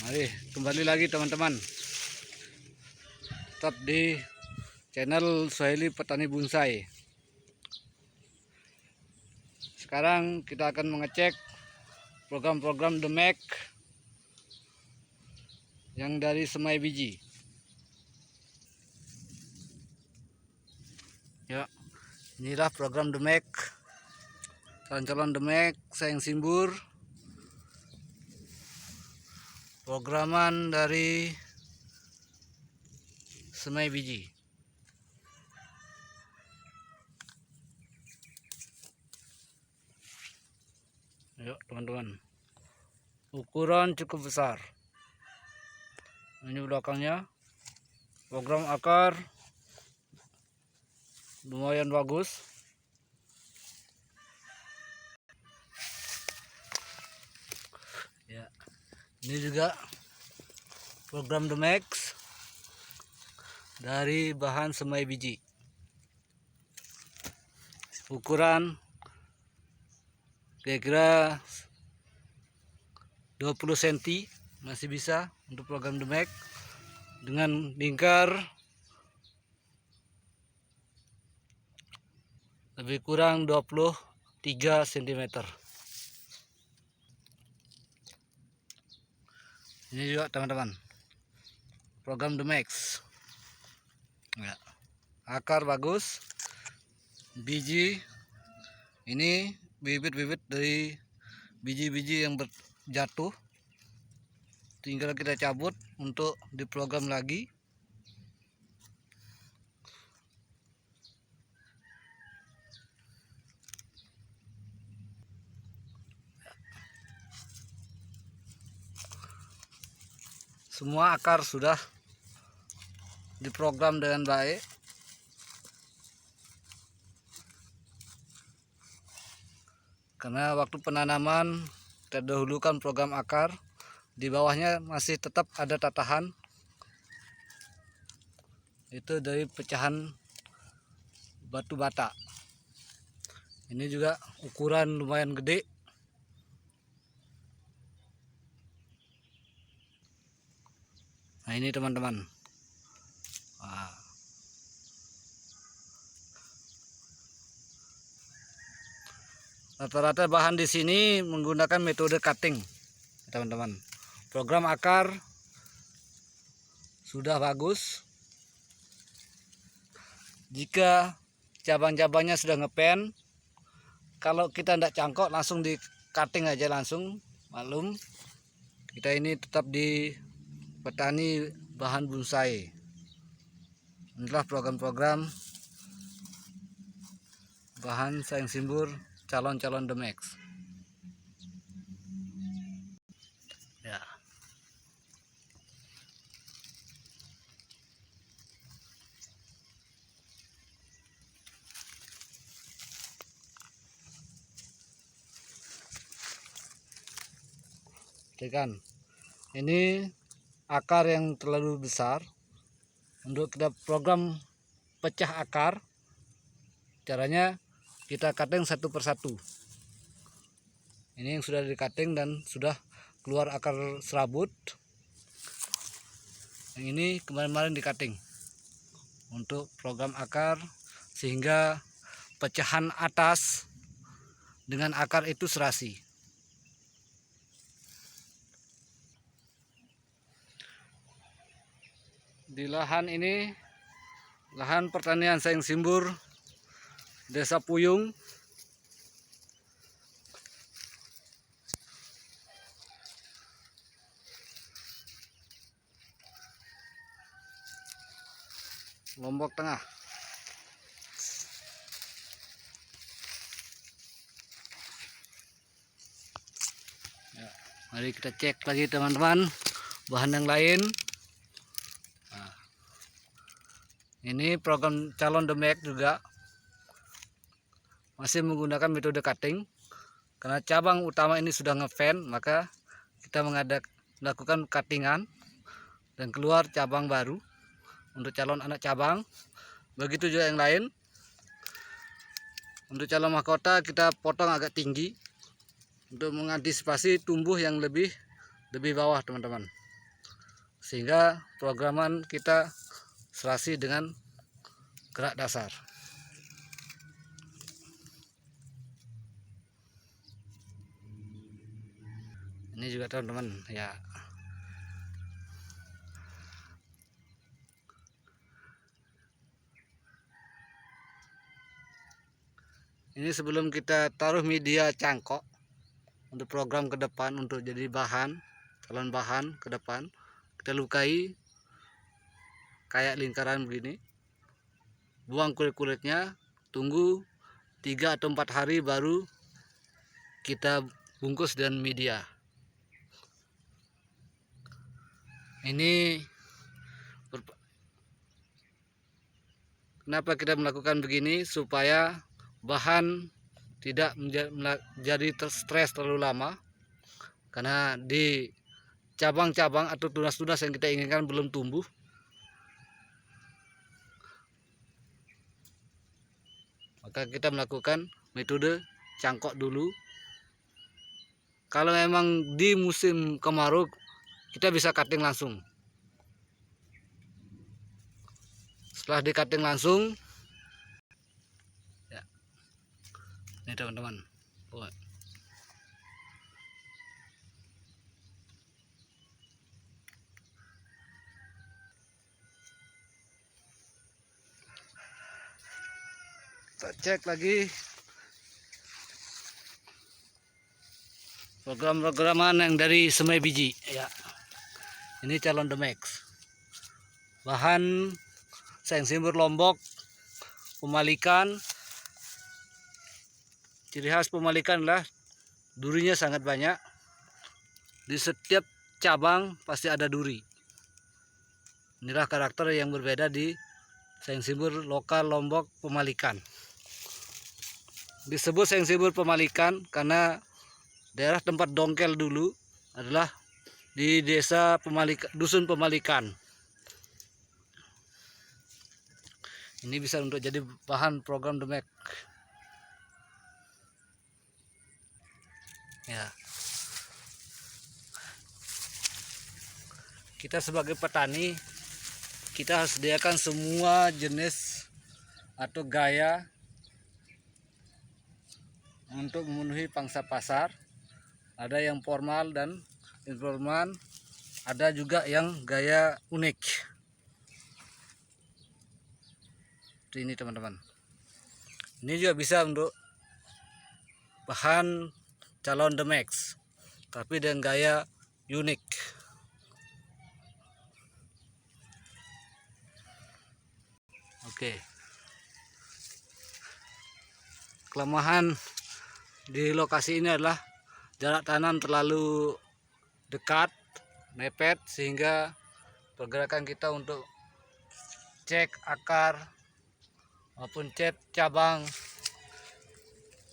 Mari kembali lagi teman-teman, tetap di channel Suhaili Petani Bonsai. Sekarang kita akan mengecek program-program Demek yang dari semai biji. Ya, inilah program Demek, calon-calon Demek sayang simbur. Programan dari semai biji. Yuk teman-teman, ukuran cukup besar. Ini belakangnya, program akar lumayan bagus. Ya, ini juga program Demek dari bahan semai biji. Ukuran kira-kira 20 cm masih bisa untuk program Demek, dengan lingkar lebih kurang 23 cm. Ini juga teman-teman, program Demek. Ya, akar bagus, biji ini bibit-bibit dari biji-biji yang jatuh, tinggal kita cabut untuk diprogram lagi. Semua akar sudah diprogram dengan baik. Karena waktu penanaman kita dahulukan program akar, di bawahnya masih tetap ada tatahan. Itu dari pecahan batu bata. Ini juga ukuran lumayan gede. Nah ini teman-teman. Rata-rata bahan di sini menggunakan metode cutting, teman-teman. Program akar sudah bagus. Jika cabang-cabangnya sudah ngepen, kalau kita tidak cangkok langsung di cutting aja langsung. Maklum, kita ini tetap di petani bahan bonsai. Inilah program-program bahan sayang simbur calon-calon Demek. Ya. Kan ini akar yang terlalu besar. Untuk kita program pecah akar, caranya kita cutting satu persatu. Ini yang sudah di cutting dan sudah keluar akar serabut. Yang ini kemarin-kemarin di cutting untuk program akar, sehingga pecahan atas dengan akar itu serasi. Di lahan ini, lahan pertanian sayang simbur Desa Puyung. Lombok Tengah. Ya, mari kita cek lagi teman-teman bahan yang lain. Nah, ini program calon Demek juga masih menggunakan metode cutting. Karena cabang utama ini sudah ngefen, maka kita melakukan cuttingan dan keluar cabang baru untuk calon anak cabang. Begitu juga yang lain. Untuk calon mahkota kita potong agak tinggi untuk mengantisipasi tumbuh yang lebih bawah, teman-teman. sehingga programan kita serasi dengan gerak dasar. Ini juga teman-teman ya. Ini sebelum kita taruh media cangkok untuk program ke depan, untuk jadi bahan, calon bahan ke depan, kita lukai kayak lingkaran begini, buang kulit-kulitnya, tunggu 3 atau 4 hari baru kita bungkus dengan media. Ini kenapa kita melakukan begini, supaya bahan tidak menjadi stres terlalu lama, karena di cabang-cabang atau tunas-tunas yang kita inginkan belum tumbuh. Maka kita melakukan metode cangkok dulu. Kalau memang di musim kemarau, kita bisa cutting langsung. Setelah di cutting langsung, ya, ini teman-teman, kita cek lagi program-programan yang dari semai biji ya. Ini calon The Max, bahan sayang simbur Lombok, pemalikan. Ciri khas pemalikan adalah durinya sangat banyak. Di setiap cabang pasti ada duri. Inilah karakter yang berbeda di sayang simbur lokal Lombok pemalikan. Disebut sayang simbur pemalikan karena daerah tempat dongkel dulu adalah di desa dusun Pemalikan. Ini bisa untuk jadi bahan program The Max. Ya. Kita sebagai petani, kita harus sediakan semua jenis atau gaya untuk memenuhi pangsa pasar. Ada yang formal dan informal, ada juga yang gaya unik. Seperti ini teman-teman. Ini juga bisa untuk bahan calon The Max, tapi dengan gaya unik. Oke. Kelemahan di lokasi ini adalah jarak tanam terlalu dekat, mepet, sehingga pergerakan kita untuk cek akar maupun cek cabang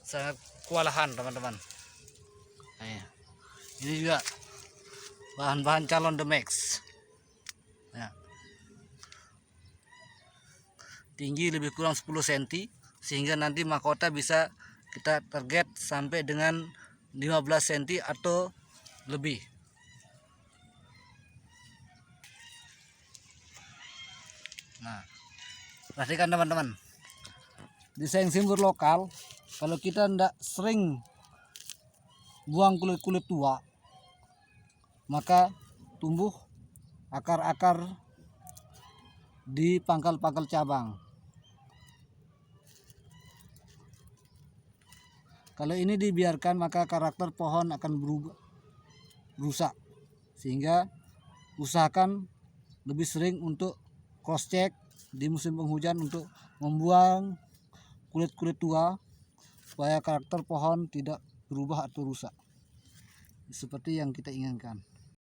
sangat kewalahan teman-teman. Nah, ini juga bahan-bahan calon The Max. Ya. Tinggi lebih kurang 10 cm, sehingga nanti mahkota bisa kita target sampai dengan 15 cm atau lebih. Nah, perhatikan teman-teman, di sayang simbur lokal, kalau kita tidak sering buang kulit-kulit tua, maka tumbuh akar-akar di pangkal-pangkal cabang. Kalau ini dibiarkan, maka karakter pohon akan rusak. Sehingga usahakan lebih sering untuk cross check di musim penghujan untuk membuang kulit-kulit tua, supaya karakter pohon tidak berubah atau rusak seperti yang kita inginkan.